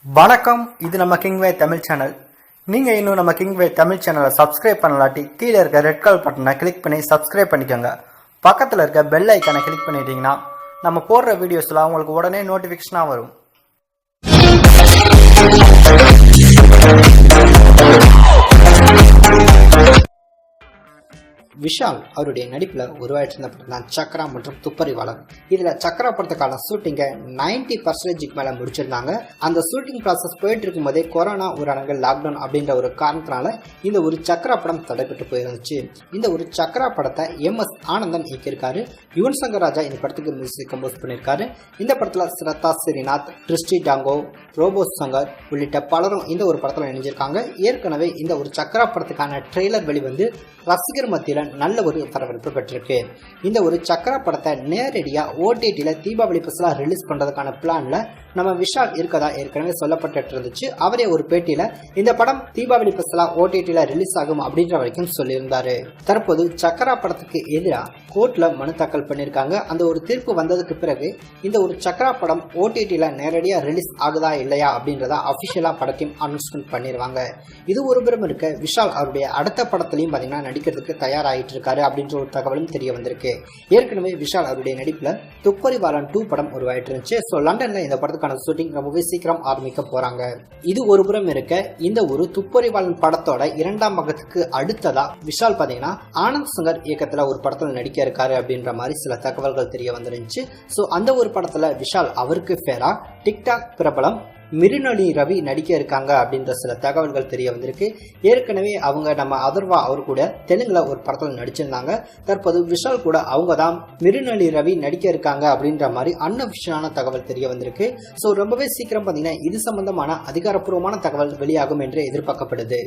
வணக்கம். இது நம்ம கிங்வே தமிழ் சேனல். நீங்கள் இன்னும் நம்ம கிங்வே தமிழ் சேனலை சப்ஸ்கிரைப் பண்ணலாட்டி கீழே இருக்க ரெட் கலர் பட்டனை கிளிக் பண்ணி சப்ஸ்கிரைப் பண்ணிக்கோங்க. பக்கத்தில் இருக்க பெல் ஐக்கானை கிளிக் பண்ணிட்டீங்கன்னா நம்ம போடுற வீடியோஸ்லாம் உங்களுக்கு உடனே நோட்டிஃபிகேஷனாக வரும். விஷால் அவருடைய நடிப்பில் உருவாயிட்டு இருந்த படம் தான் சக்ரா மற்றும் துப்பறிவாளன். இதில் சக்ரா படத்துக்கான ஷூட்டிங்கை 90% மேலே முடிச்சிருந்தாங்க. அந்த ஷூட்டிங் ப்ராசஸ் போயிட்டு இருக்கும் போதே கொரோனா ஊரடங்கு லாக்டவுன் அப்படின்ற ஒரு காரணத்தினால இந்த ஒரு சக்ரா படம் தடைப்பட்டு போயிருந்துச்சு. இந்த ஒரு சக்ரா படத்தை MS ஆனந்தன் இயக்கியிருக்காரு. யுவன் சங்கர் ராஜா இந்த படத்துக்கு மியூசிக் கம்போஸ் பண்ணியிருக்காரு. இந்த படத்தில் ஸ்ரத்தா ஸ்ரீநாத், கிறிஸ்டி டாங்கோ, ரோபோ சங்கர் உள்ளிட்ட பலரும் இந்த ஒரு படத்தில் இணைஞ்சிருக்காங்க. ஏற்கனவே இந்த ஒரு சக்ரா படத்துக்கான ட்ரெய்லர் வெளிவந்து ரசிகர் மத்தியில் நல்ல ஒரு வரவேற்பு பெற்றிருக்கு. இந்த ஒரு சக்ரா படத்தை நேரடியா OTTல தீபாவளி ஸ்பெஷலா ரிலீஸ் பண்றதுக்கான பிளான்ல நம்ம விஷால் இருக்கதா ஏற்கனவே சொல்லப்பட்டு இருந்துச்சு. அவரே ஒரு பேட்டியில இந்த படம் தீபாவளி ஸ்பெஷலா OTTல ரிலீஸ் ஆகும் அப்படின்ற வரைக்கும் சொல்லியிருந்தாரு. தற்போது சக்ரா படத்துக்கு எதிராக கோர்ட்ல மனு தாக்கல் பண்ணியிருக்காங்க. அந்த ஒரு தீர்ப்பு வந்ததுக்கு பிறகு இந்த ஒரு சக்ரா படம் OTTல நேரடியா ரிலீஸ் ஆகுதா இல்லையா அப்படின்றத அபிஷியலா படத்தையும் அனௌன்ஸ்மெண்ட் பண்ணிடுவாங்க. இது ஒரு புறம் இருக்க, விஷால் அவருடைய அடுத்த படத்திலையும் பாத்தீங்கன்னா நடிக்கிறதுக்கு தயாராகிட்டு இருக்காரு அப்படின்ற ஒரு தகவலும் தெரிய வந்திருக்கு. ஏற்கனவே விஷால் அவருடைய நடிப்புல துப்பறிவாளன் 2 படம் உருவாயிட்டு இருந்துச்சு. ஸோ லண்டன்ல இந்த படத்துக்கான ஷூட்டிங் ரொம்பவே சீக்கிரம் ஆரம்பிக்க போறாங்க. இது ஒரு புறம் இருக்க, இந்த ஒரு துப்பறிவாளன் படத்தோட 2ஆம் பாகத்துக்கு அடுத்ததா விஷால் பாத்தீங்கன்னா ஆனந்த் சங்கர் இயக்கத்துல ஒரு படத்துல நடிக்க இருக்காரு அப்படின்ற மாதிரி சில தகவல்கள் தெரிய வந்துருந்துச்சு. ஸோ அந்த ஒரு படத்துல விஷால் அவருக்கு பேரா டிக்டாக் பிரபலம் மிருநளி ரவி நடிக்க இருக்காங்க அப்படின்ற சில தகவல்கள் தெரிய வந்திருக்கு. ஏற்கனவே அவங்க நம்ம அதர்வா அவர் கூட தெலுங்குல ஒரு படத்தில் நடிச்சிருந்தாங்க. தற்போது விஷால் கூட அவங்க தான் மிருநளி ரவி நடிக்க இருக்காங்க அப்படின்ற மாதிரி அன்அபிஷியலான தகவல் தெரிய வந்திருக்கு. ஸோ ரொம்பவே சீக்கிரம் பார்த்தீங்கன்னா இது சம்பந்தமான அதிகாரப்பூர்வமான தகவல் வெளியாகும் என்று எதிர்பார்க்கப்படுது.